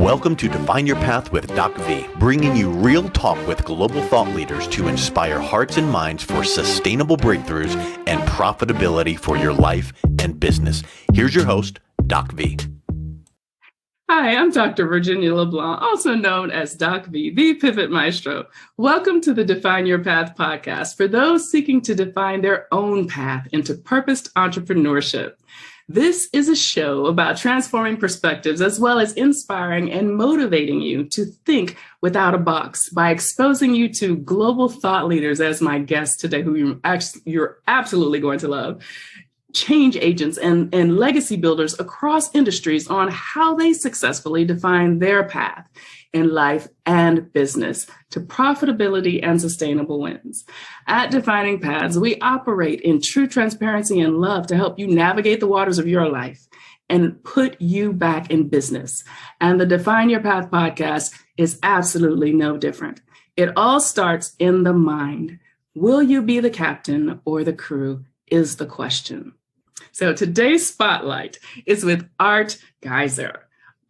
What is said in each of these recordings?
Welcome to Define Your Path with DocV, bringing you real talk with global thought leaders to inspire hearts and minds for sustainable breakthroughs and profitability for your life and business. Here's your host, DocV. Hi, I'm Dr. Virginia LeBlanc, also known as DocV, the Pivot Maestro. Welcome to the Define Your Path podcast for those seeking to define their own path into purposed entrepreneurship. This is a show about transforming perspectives as well as inspiring and motivating you to think without a box by exposing you to global thought leaders as my guest today, who you're absolutely going to love, change agents and legacy builders across industries on how they successfully define their path in life and business to profitability and sustainable wins. At Defining Paths, we operate in true transparency and love to help you navigate the waters of your life and put you back in business. And the Define Your Path podcast is absolutely no different. It all starts in the mind. Will you be the captain or the crew is the question. So today's spotlight is with Art Giser.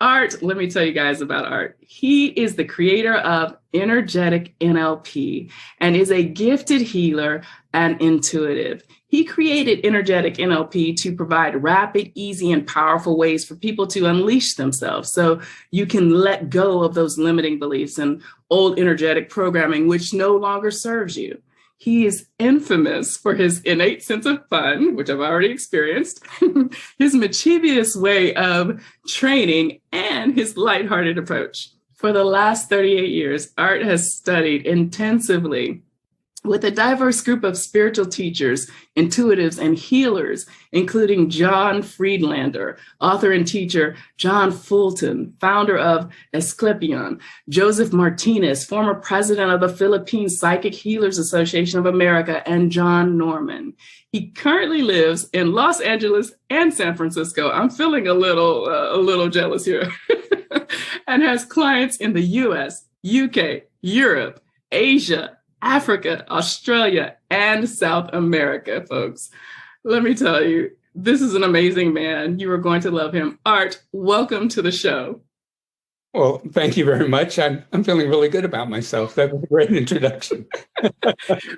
Art, let me tell you guys about Art. He is the creator of Energetic NLP and is a gifted healer and intuitive. He created Energetic NLP to provide rapid, easy, and powerful ways for people to unleash themselves so you can let go of those limiting beliefs and old energetic programming, which no longer serves you. He is infamous for his innate sense of fun, which I've already experienced, his mischievous way of training, and his lighthearted approach. For the last 38 years, Art has studied intensively with a diverse group of spiritual teachers, intuitives, and healers, including John Friedlander, author and teacher John Fulton, founder of Aesclepion, Joseph Martinez, former president of the Philippine Psychic Healers Association of America, and John Norman. He currently lives in Los Angeles and San Francisco. I'm feeling a little jealous here. And has clients in the US, UK, Europe, Asia, Africa, Australia, and South America, folks. Let me tell you, this is an amazing man. You are going to love him. Art, welcome to the show. Well, thank you very much. I'm feeling really good about myself. That was a great introduction.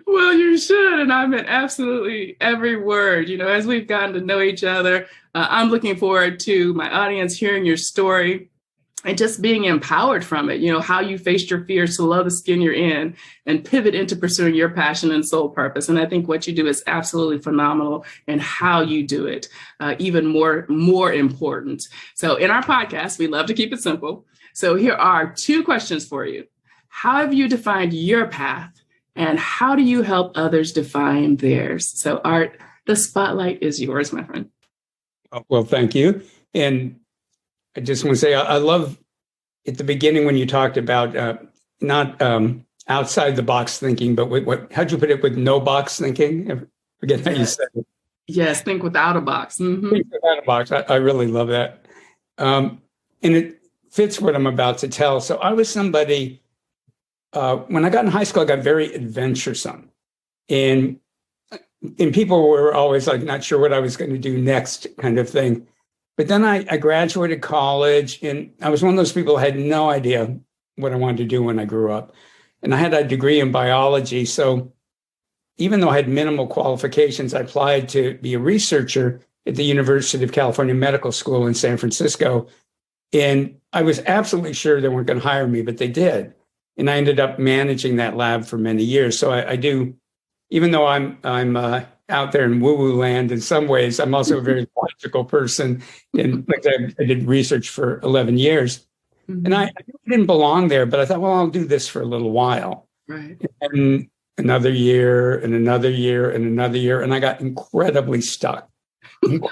Well, you should, and I meant absolutely every word. You know, as we've gotten to know each other, I'm looking forward to my audience hearing your story and just being empowered from it, you know, how you faced your fears to love the skin you're in and pivot into pursuing your passion and soul purpose. And I think what you do is absolutely phenomenal, and how you do it, even more important. So in our podcast, we love to keep it simple. So here are two questions for you. How have you defined your path, and how do you help others define theirs? So Art, the spotlight is yours, my friend. Well, thank you. And I just want to say, I love at the beginning when you talked about not outside the box thinking, but how'd you put it, with no box thinking? I forget how you said it. Yes, think without a box. Mm-hmm. Think without a box. I really love that. And it fits what I'm about to tell. So I was somebody, when I got in high school, I got very adventuresome. And people were always like, not sure what I was going to do next kind of thing. But then I graduated college, and I was one of those people who had no idea what I wanted to do when I grew up. And I had a degree in biology. So even though I had minimal qualifications, I applied to be a researcher at the University of California Medical School in San Francisco. And I was absolutely sure they weren't going to hire me, but they did. And I ended up managing that lab for many years. So I do, even though I'm out there in woo-woo land in some ways, I'm also a very logical person. And like I did research for 11 years. Mm-hmm. And I didn't belong there, but I thought, well, I'll do this for a little while. Right. And another year and another year and another year. And I got incredibly stuck. And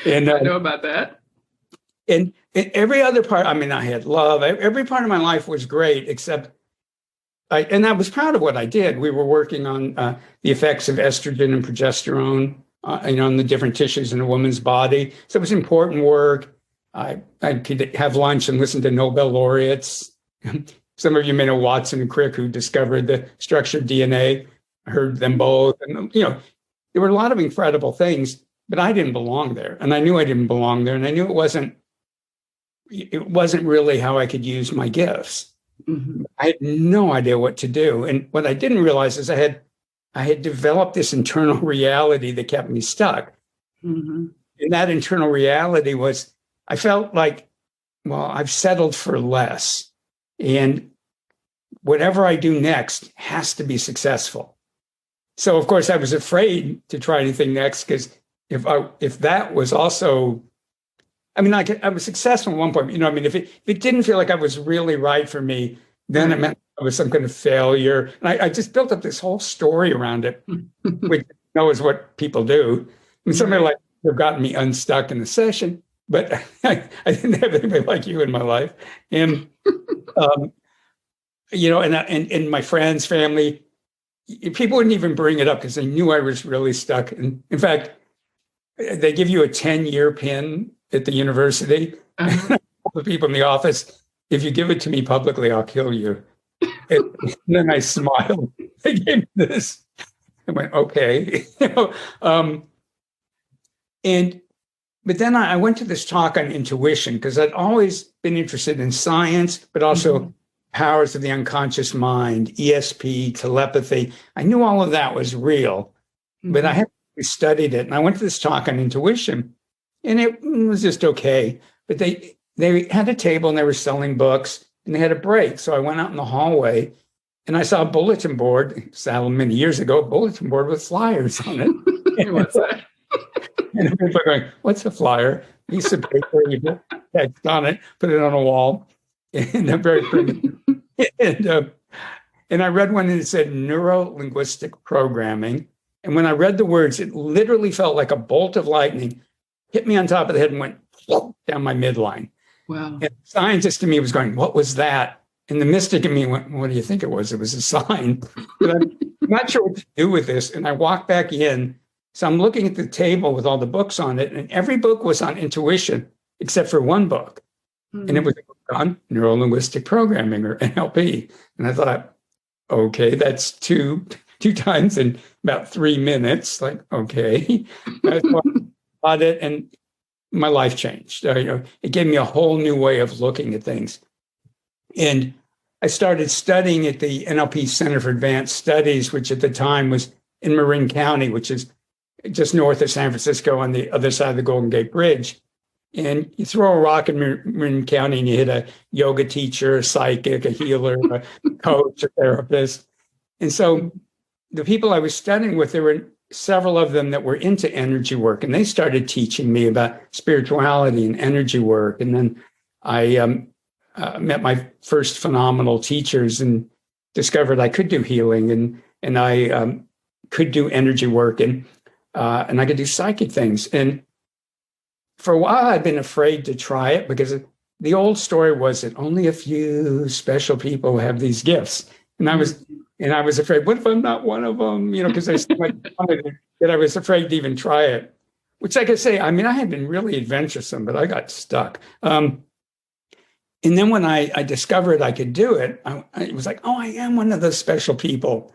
I know about that. And every other part, I mean, I had love. Every part of my life was great, except and I was proud of what I did. We were working on the effects of estrogen and progesterone, on the different tissues in a woman's body. So it was important work. I could have lunch and listen to Nobel laureates. Some of you may know Watson and Crick, who discovered the structure of DNA. I heard them both. And, there were a lot of incredible things, but I didn't belong there. And I knew I didn't belong there. And I knew it wasn't it wasn't really how I could use my gifts. Mm-hmm. I had no idea what to do. And what I didn't realize is I had developed this internal reality that kept me stuck. Mm-hmm. And that internal reality was, I felt like, well, I've settled for less. And whatever I do next has to be successful. So, of course, I was afraid to try anything next, because if that was also, I mean, I was successful at one point, you know, I mean, if it didn't feel like I was really right for me, then it meant I was some kind of failure. And I just built up this whole story around it, which I know is what people do. I mean, somebody like have gotten me unstuck in the session, but I didn't have anybody like you in my life. And, you know, and my friends, family, people wouldn't even bring it up because they knew I was really stuck. And in fact, they give you a 10-year pin at the university. Uh-huh. The people in the office, if you give it to me publicly, I'll kill you. And then I smiled. They gave me this. I went, okay. But then I went to this talk on intuition, because I'd always been interested in science, but also powers of the unconscious mind, ESP, telepathy. I knew all of that was real, but I hadn't studied it. And I went to this talk on intuition, and it was just okay. But they had a table and they were selling books, and they had a break. So I went out in the hallway and I saw a bulletin board, many years ago, a bulletin board with flyers on it. What's that? And people are going, what's a flyer? Piece of paper, you put text on it, put it on a wall. And I'm very primitive. And I read one and it said neuro-linguistic programming. And when I read the words, it literally felt like a bolt of lightning hit me on top of the head and went down my midline. Wow. And the scientist in me was going, what was that? And the mystic in me went, what do you think it was? It was a sign. But I'm not sure what to do with this. And I walked back in. So I'm looking at the table with all the books on it, and every book was on intuition except for one book. And it was on neuro-linguistic programming, or NLP. And I thought, okay, that's two times in about 3 minutes. Like, okay. I thought it, and my life changed. It gave me a whole new way of looking at things. And I started studying at the NLP Center for Advanced Studies, which at the time was in Marin County, which is just north of San Francisco on the other side of the Golden Gate Bridge. And you throw a rock in Marin County and you hit a yoga teacher, a psychic, a healer, a coach, a therapist. And so the people I was studying with, there were several of them that were into energy work, and they started teaching me about spirituality and energy work. And then I met my first phenomenal teachers and discovered I could do healing, and I could do energy work, and I could do psychic things. And for a while, I'd been afraid to try it, because the old story was that only a few special people have these gifts. And I was afraid, what if I'm not one of them? You know, because there's so much that I was afraid to even try it, which I could say, I mean, I had been really adventuresome, but I got stuck. And then when I discovered I could do it, I was like, oh, I am one of those special people.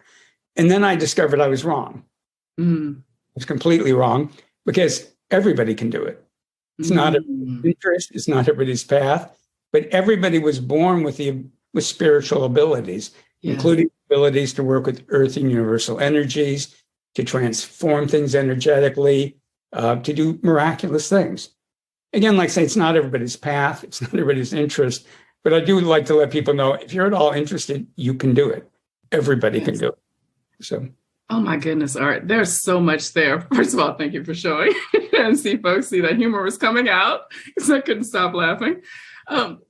And then I discovered I was wrong. I was completely wrong, because everybody can do it. It's not everybody's interest. It's not everybody's path, but everybody was born with spiritual abilities, including abilities to work with earth and universal energies, to transform things energetically, to do miraculous things. Again, like I say, it's not everybody's path. It's not everybody's interest, but I do like to let people know, if you're at all interested, you can do it. Everybody can do it. So. Oh my goodness, Art. There's so much there. First of all, thank you for showing. And folks see that humor was coming out, because I couldn't stop laughing.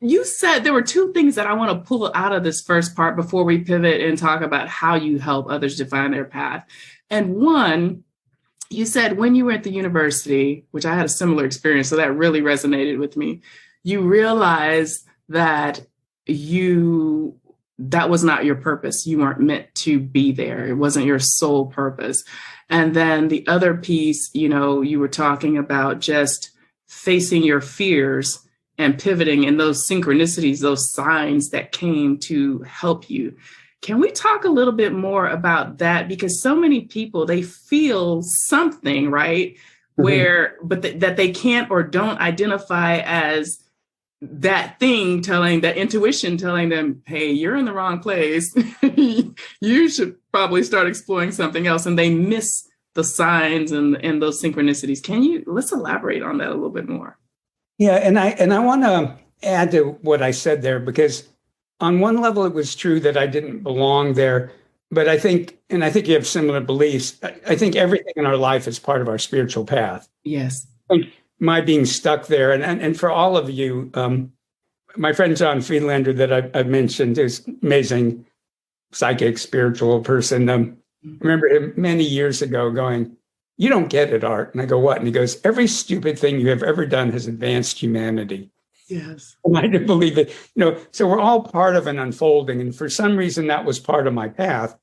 You said there were two things that I want to pull out of this first part before we pivot and talk about how you help others define their path. And one, you said when you were at the university, which I had a similar experience, so that really resonated with me, you realized that that was not your purpose. You weren't meant to be there. It wasn't your sole purpose. And then the other piece, you were talking about just facing your fears and pivoting, and those synchronicities, those signs that came to help you. Can we talk a little bit more about that? Because so many people, they feel something, right? But that they can't or don't identify as that thing telling, that intuition telling them, hey, you're in the wrong place. You should probably start exploring something else. And they miss the signs and those synchronicities. Let's elaborate on that a little bit more. Yeah. And I want to add to what I said there, because on one level, it was true that I didn't belong there. But I think you have similar beliefs. I think everything in our life is part of our spiritual path. Yes. My being stuck there, and for all of you, my friend John Friedlander that I've mentioned is amazing psychic, spiritual person. I remember him many years ago going, "You don't get it, Art." And I go, "What?" And he goes, "Every stupid thing you have ever done has advanced humanity." Yes. And I didn't believe it. So we're all part of an unfolding. And for some reason, that was part of my path.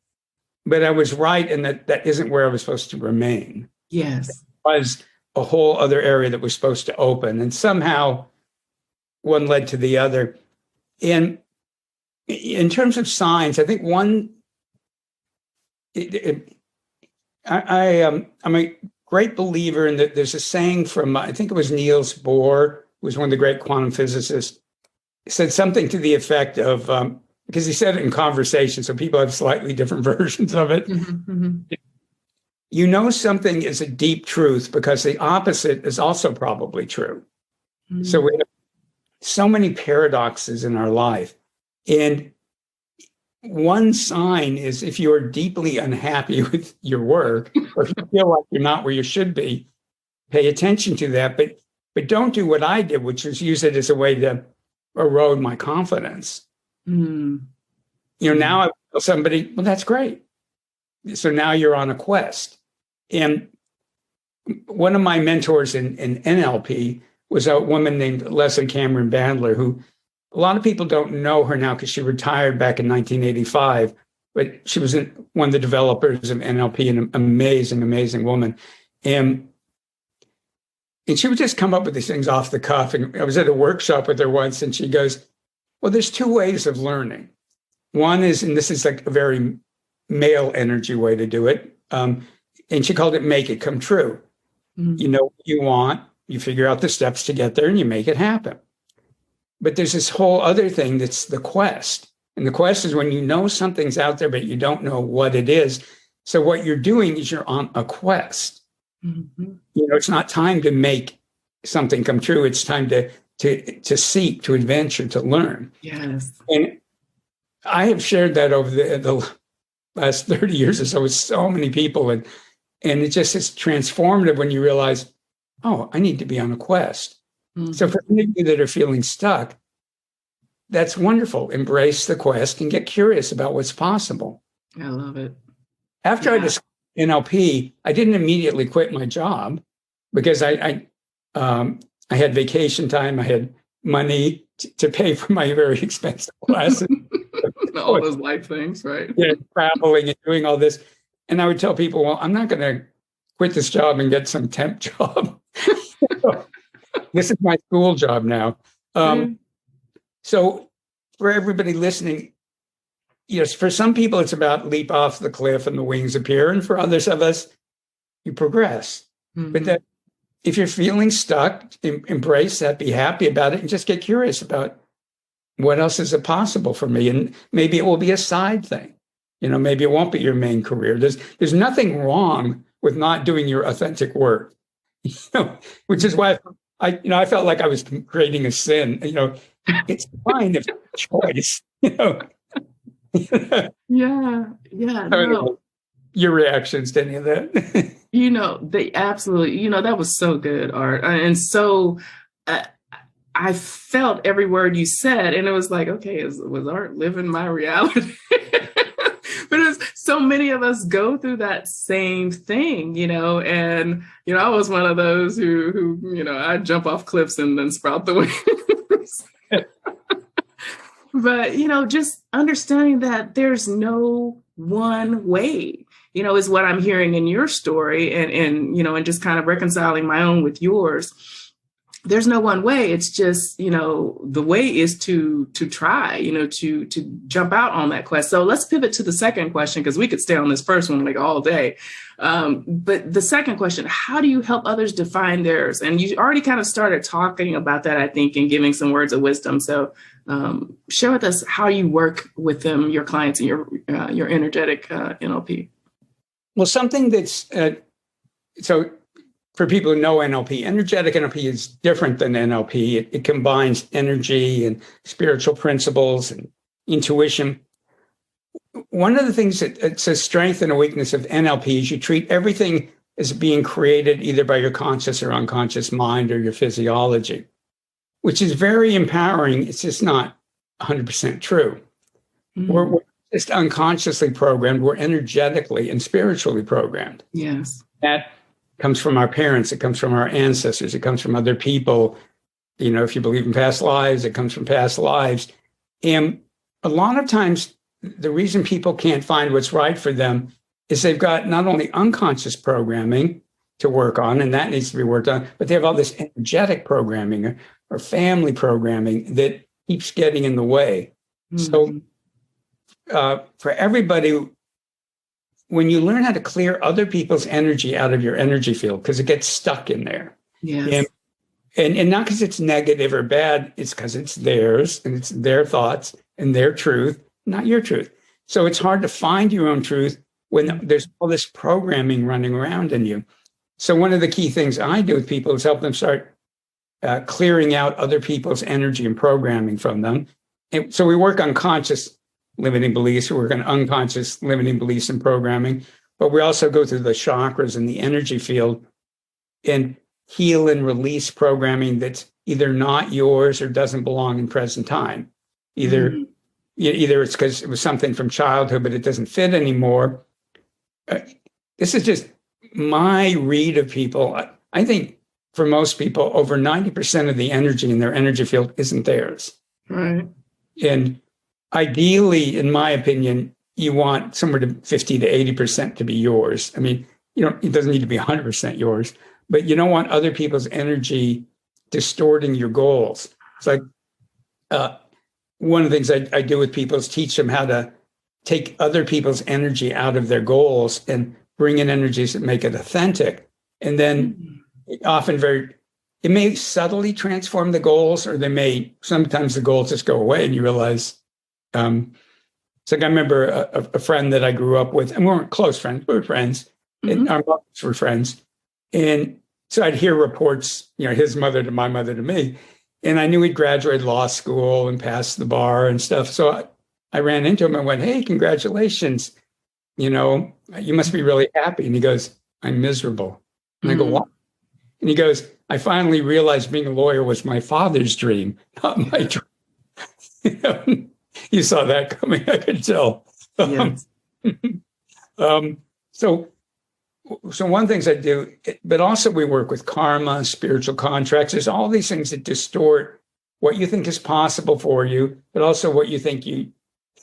But I was right in that isn't where I was supposed to remain. Yes. It was a whole other area that was supposed to open. And somehow one led to the other. And in terms of signs, I think I'm a great believer in that. There's a saying from, I think it was Niels Bohr, who was one of the great quantum physicists, said something to the effect of, because he said it in conversation, so people have slightly different versions of it. Mm-hmm, mm-hmm. You know something is a deep truth because the opposite is also probably true. Mm-hmm. So we have so many paradoxes in our life. And one sign is if you are deeply unhappy with your work, or if you feel like you're not where you should be, pay attention to that. But don't do what I did, which is use it as a way to erode my confidence. Mm. Now I tell somebody, well, that's great. So now you're on a quest. And one of my mentors in NLP was a woman named Leslie Cameron Bandler, who a lot of people don't know her now because she retired back in 1985. But she was one of the developers of NLP, an amazing, amazing woman. And she would just come up with these things off the cuff. And I was at a workshop with her once, and she goes, well, there's two ways of learning. One is, and this is like a very male energy way to do it, and she called it make it come true. Mm-hmm. You know what you want, you figure out the steps to get there, and you make it happen. But there's this whole other thing that's the quest. And the quest is when you know something's out there, but you don't know what it is. So what you're doing is you're on a quest. Mm-hmm. It's not time to make something come true. It's time to seek, to adventure, to learn. Yes. And I have shared that over the last 30 years or so with so many people. And it just is transformative when you realize, oh, I need to be on a quest. Mm-hmm. So for any of you that are feeling stuck, that's wonderful. Embrace the quest and get curious about what's possible. I love it. After I discovered NLP, I didn't immediately quit my job because I had vacation time. I had money to pay for my very expensive classes. All those life things, right? Yeah, traveling and doing all this. And I would tell people, well, I'm not going to quit this job and get some temp job. This is my school job now. So for everybody listening, yes, for some people, it's about leap off the cliff and the wings appear. And for others of us, you progress. Mm-hmm. But that if you're feeling stuck, embrace that, be happy about it, and just get curious about what else is it possible for me. And maybe it will be a side thing. Maybe it won't be your main career. There's nothing wrong with not doing your authentic work, which is why I felt like I was creating a sin. It's fine if it's a choice, Yeah. No. Your reactions to any of that? They absolutely, that was so good, Art. And so I felt every word you said, and it was like, okay, was Art living my reality? But so many of us go through that same thing, and, I was one of those who I'd jump off cliffs and then sprout the wings. But, just understanding that there's no one way, is what I'm hearing in your story and just kind of reconciling my own with yours. there's no one way. It's just, the way is to try, to jump out on that quest. So let's pivot to the second question, because we could stay on this first one like all day. But the second question, how do you help others define theirs? And you already kind of started talking about that, I think, and giving some words of wisdom. So share with us how you work with them, your clients, and your energetic NLP. Well, something that's so for people who know NLP, energetic NLP is different than NLP. It combines energy and spiritual principles and intuition. One of the things that it's a strength and a weakness of NLP is you treat everything as being created either by your conscious or unconscious mind or your physiology, which is very empowering. It's just not 100% true. Mm-hmm. We're just unconsciously programmed. We're energetically and spiritually programmed. Yes. That comes from our parents. It comes from our ancestors. It comes from other people. If you believe in past lives, it comes from past lives. And a lot of times, the reason people can't find what's right for them is they've got not only unconscious programming to work on, and that needs to be worked on, but they have all this energetic programming or family programming that keeps getting in the way. Mm-hmm. So for everybody, when you learn how to clear other people's energy out of your energy field, because it gets stuck in there. Yes. And not because it's negative or bad, it's because it's theirs and it's their thoughts and their truth, not your truth. So it's hard to find your own truth when there's all this programming running around in you. So one of the key things I do with people is help them start clearing out other people's energy and programming from them. And so we work on conscious limiting beliefs, we work on unconscious limiting beliefs and programming, but we also go through the chakras and the energy field and heal and release programming that's either not yours or doesn't belong in present time. Either it's because it was something from childhood, but it doesn't fit anymore. This is just my read of people. I think for most people, over 90% of the energy in their energy field isn't theirs. Right. And ideally, in my opinion, you want somewhere to 50 to 80% to be yours. I mean, it doesn't need to be 100% yours, but you don't want other people's energy distorting your goals. It's like one of the things I do with people is teach them how to take other people's energy out of their goals and bring in energies that make it authentic. And then it may subtly transform the goals, or sometimes the goals just go away and you realize, it's like I remember a friend that I grew up with, and we weren't close friends, we were friends, and our mothers were friends. And so I'd hear reports, his mother to my mother to me, and I knew he'd graduated law school and passed the bar and stuff. So I ran into him and went, "Hey, congratulations. You must be really happy." And he goes, "I'm miserable." And I go, "What?" And he goes, "I finally realized being a lawyer was my father's dream, not my dream." You saw that coming, I could tell. Yes. So one of the things I do, but also we work with karma, spiritual contracts. There's all these things that distort what you think is possible for you, but also what you think you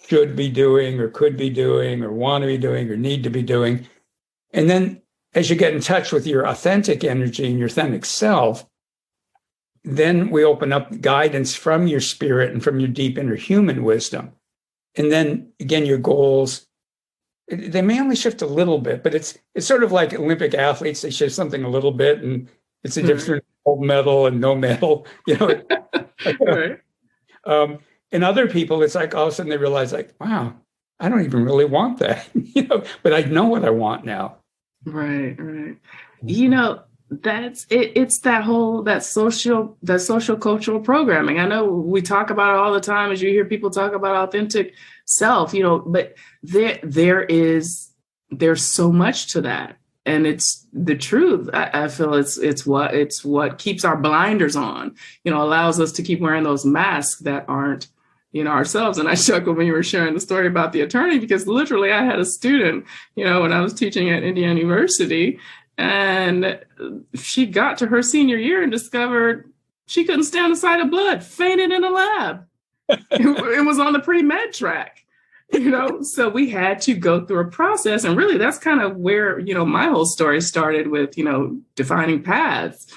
should be doing or could be doing or want to be doing or need to be doing. And then as you get in touch with your authentic energy and your authentic self, then we open up guidance from your spirit and from your deep inner human wisdom. And then again, your goals, they may only shift a little bit, but it's sort of like Olympic athletes. They shift something a little bit, and it's a difference between gold medal and no medal. Right. And other people, it's like all of a sudden they realize, like, wow, I don't even really want that, but I know what I want now. Right. That's it. It's that social cultural programming. I know we talk about it all the time as you hear people talk about authentic self, but there's so much to that. And it's the truth. I feel it's what keeps our blinders on, allows us to keep wearing those masks that aren't, ourselves. And I chuckled when you were sharing the story about the attorney, because literally I had a student, when I was teaching at Indiana University, and she got to her senior year and discovered she couldn't stand the sight of blood, fainted in a lab. It was on the pre-med track, so we had to go through a process. And really, that's kind of where, my whole story started with, defining paths.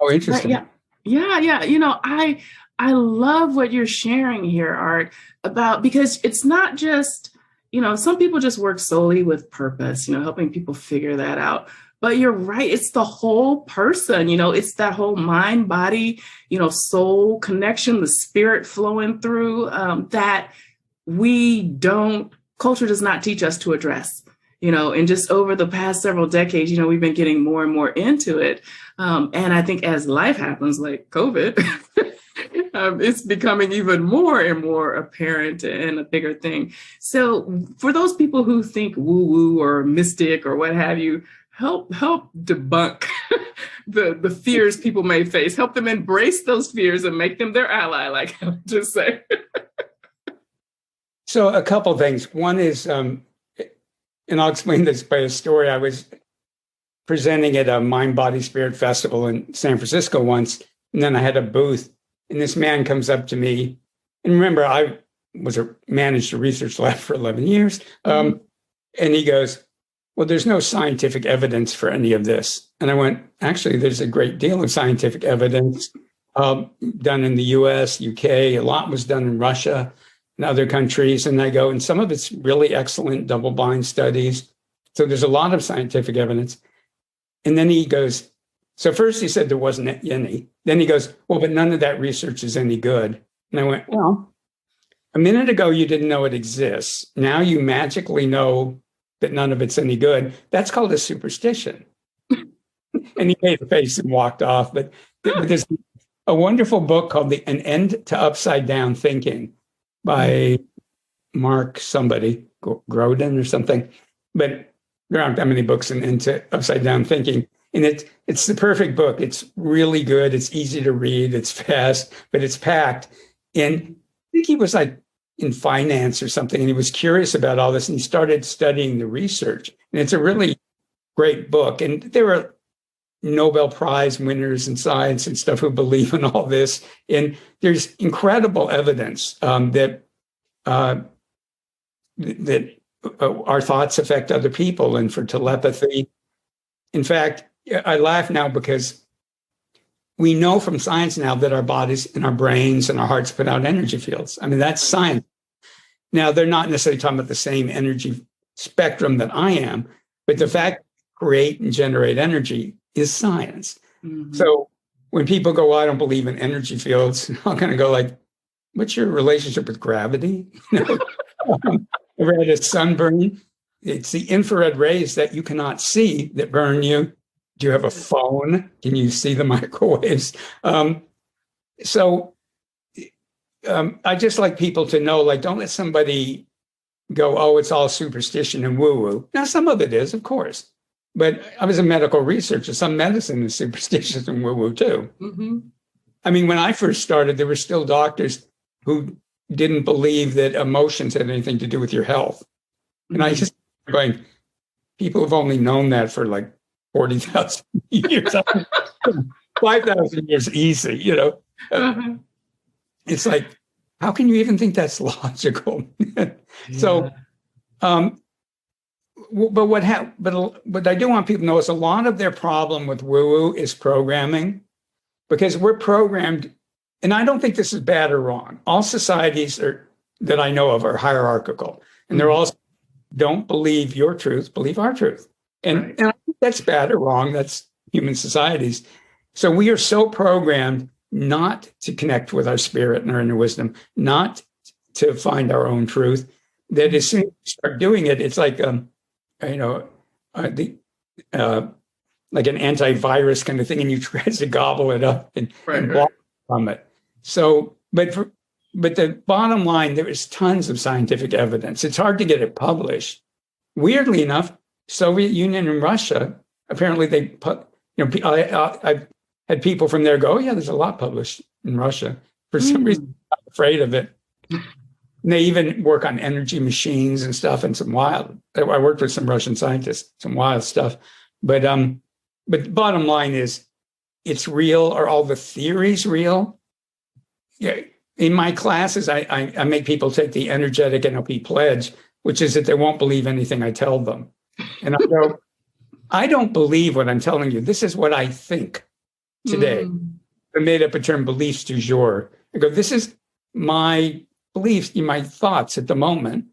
Oh, interesting. But yeah. I love what you're sharing here, Art, about, because it's not just, some people just work solely with purpose, helping people figure that out. But you're right. It's the whole person, it's that whole mind, body, soul connection, the spirit flowing through that culture does not teach us to address. And just over the past several decades, we've been getting more and more into it. And I think as life happens, like COVID, it's becoming even more and more apparent and a bigger thing. So for those people who think woo-woo or mystic or what have you, help debunk the fears people may face. Help them embrace those fears and make them their ally, like I just say. So a couple of things. One is, and I'll explain this by a story. I was presenting at a Mind, Body, Spirit festival in San Francisco once, and then I had a booth, and this man comes up to me. And remember, I managed a research lab for 11 years. And he goes, well, there's no scientific evidence for any of this. And I went, actually, there's a great deal of scientific evidence done in the US, UK. A lot was done in Russia and other countries. And I go, and some of it's really excellent double-blind studies. So there's a lot of scientific evidence. And then he goes, so first he said there wasn't any. Then he goes, well, but none of that research is any good. And I went, well, a minute ago you didn't know it exists. Now you magically know that none of it's any good. That's called a superstition. And he made a face and walked off. But there's a wonderful book called An End to Upside Down Thinking by Mark somebody, Groden or something. But there aren't that many books into Upside Down Thinking. And it's the perfect book. It's really good. It's easy to read. It's fast, but it's packed. And I think he was like in finance or something, and he was curious about all this, and he started studying the research. And it's a really great book. And there were Nobel Prize winners in science and stuff who believe in all this. And there's incredible evidence that our thoughts affect other people, and for telepathy. In fact, I laugh now because we know from science now that our bodies and our brains and our hearts put out energy fields. I mean, that's science. Now, they're not necessarily talking about the same energy spectrum that I am, but the fact that we create and generate energy is science. Mm-hmm. So when people go, well, I don't believe in energy fields, I'm going to go like, what's your relationship with gravity? Ever had a sunburn? It's the infrared rays that you cannot see that burn you. Do you have a phone? Can you see the microwaves? So I just like people to know, like, don't let somebody go, oh, it's all superstition and woo-woo. Now, some of it is, of course. But I was a medical researcher. Some medicine is superstitious and woo-woo too. Mm-hmm. I mean, when I first started, there were still doctors who didn't believe that emotions had anything to do with your health. And I just going, people have only known that for like 40,000 years. 5,000 years easy, you know. Uh-huh. It's like, how can you even think that's logical? Yeah. So, but what I do want people to know is a lot of their problem with woo-woo is programming, because we're programmed, and I don't think this is bad or wrong. All societies that I know of are hierarchical, and they're all don't believe your truth, believe our truth. And I think that's bad or wrong. That's human societies. So we are so programmed not to connect with our spirit and our inner wisdom, not to find our own truth, that as soon as you start doing it, it's like, like an antivirus kind of thing, and you try to gobble it up and block from it. So, but the bottom line, there is tons of scientific evidence. It's hard to get it published. Weirdly enough, Soviet Union and Russia, apparently I've had people from there go, oh, yeah, there's a lot published in Russia. For some reason, I'm afraid of it. And they even work on energy machines and stuff, and I worked with some Russian scientists, some wild stuff. But the bottom line is, it's real. Are all the theories real? Yeah. In my classes, I make people take the Energetic NLP pledge, which is that they won't believe anything I tell them. And I go, I don't believe what I'm telling you. This is what I think. today. I made up a term, beliefs du jour. I go, this is my beliefs, my thoughts at the moment.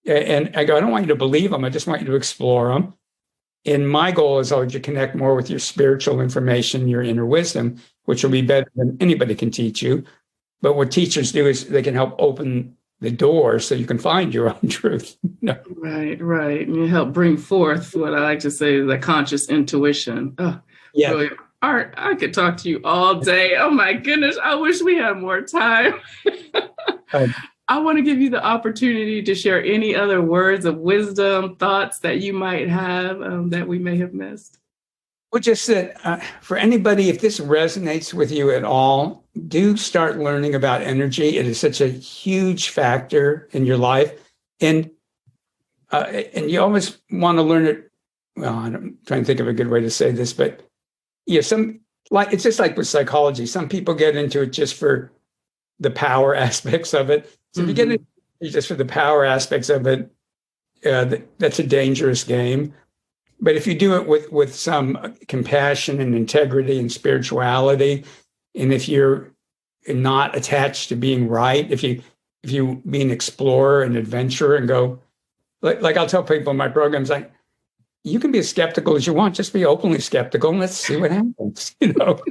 And I go, I don't want you to believe them. I just want you to explore them. And my goal is always to connect more with your spiritual information, your inner wisdom, which will be better than anybody can teach you. But what teachers do is they can help open the door so you can find your own truth. Right. And you help bring forth what I like to say is the conscious intuition. Oh, yeah. Brilliant. Art, I could talk to you all day. Oh my goodness. I wish we had more time. I want to give you the opportunity to share any other words of wisdom, thoughts that you might have that we may have missed. Well, just that for anybody, if this resonates with you at all, do start learning about energy. It is such a huge factor in your life. And you always want to learn it. Well, I'm trying to think of a good way to say this, but it's just like with psychology. Some people get into it just for the power aspects of it. So if you get into it just for the power aspects of it, that's a dangerous game. But if you do it with some compassion and integrity and spirituality, and if you're not attached to being right, if you be an explorer and adventurer and go, like I'll tell people in my programs, like, you can be as skeptical as you want, just be openly skeptical and let's see what happens. I love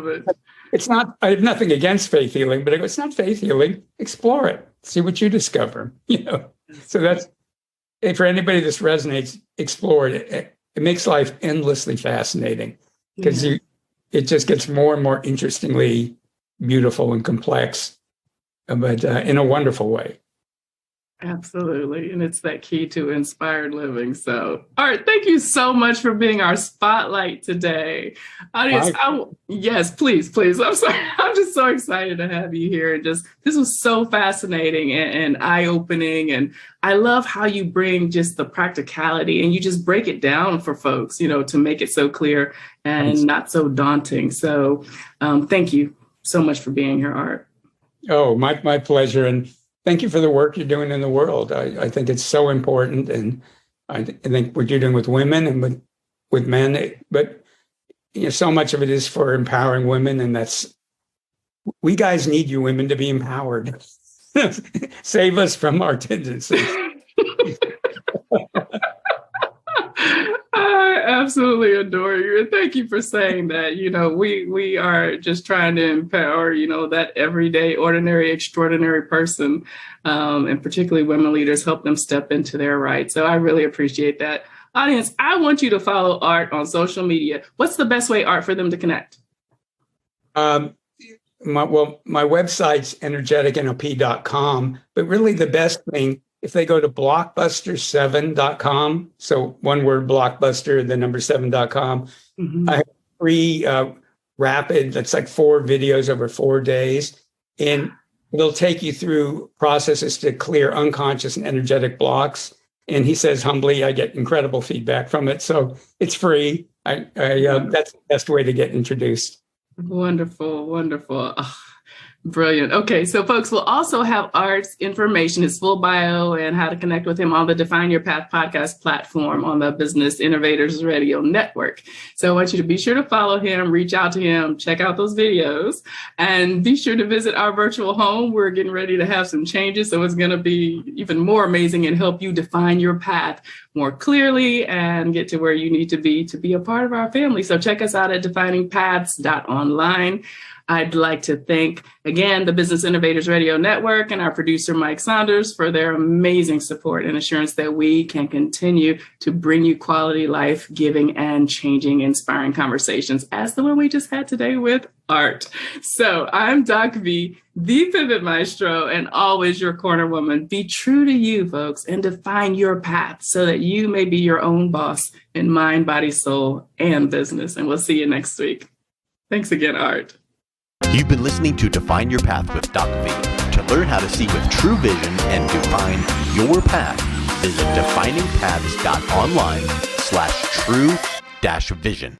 it. It's not, I have nothing against faith healing, but it's not faith healing. Explore it. See what you discover, So that's, for anybody this resonates, explore it. It makes life endlessly fascinating because it just gets more and more interestingly beautiful and complex, but in a wonderful way. Absolutely. And it's that key to inspired living. So, Art, thank you so much for being our spotlight today. Audience, yes, please. I'm sorry. I'm just so excited to have you here. And this was so fascinating and eye-opening. And I love how you bring just the practicality and you just break it down for folks, to make it so clear and not so daunting. So thank you so much for being here, Art. Oh, my pleasure. And thank you for the work you're doing in the world. I think it's so important. And I think what you're doing with women and with men, but so much of it is for empowering women. And we guys need you women to be empowered. Save us from our tendencies. I absolutely adore you. And thank you for saying that. We are just trying to empower, that everyday, ordinary, extraordinary person, and particularly women leaders, help them step into their right. So I really appreciate that. Audience, I want you to follow Art on social media. What's the best way, Art, for them to connect? My website's energeticnlp.com, but really the best thing, if they go to blockbuster7.com, so one word, blockbuster, the number 7.com, I have free rapid, that's like 4 videos over 4 days. And it'll take you through processes to clear unconscious and energetic blocks. And he says, humbly, I get incredible feedback from it. So it's free. That's the best way to get introduced. Wonderful. Oh, brilliant. Okay, so folks will also have Art's information, his full bio, and how to connect with him on the Define Your Path podcast platform on the Business Innovators Radio Network. So I want you to be sure to follow him, reach out to him, check out those videos, and be sure to visit our virtual home. We're getting ready to have some changes, so it's going to be even more amazing and help you define your path more clearly and get to where you need to be a part of our family. So check us out at definingpaths.online. I'd like to thank, again, the Business Innovators Radio Network and our producer, Mike Saunders, for their amazing support and assurance that we can continue to bring you quality, life-giving, and changing, inspiring conversations as the one we just had today with Art. So I'm DocV, the Pivot Maestro, and always your corner woman. Be true to you, folks, and define your path so that you may be your own boss in mind, body, soul, and business. And we'll see you next week. Thanks again, Art. You've been listening to Define Your Path with DocV. To learn how to see with true vision and define your path, visit definingpaths.online/true-vision.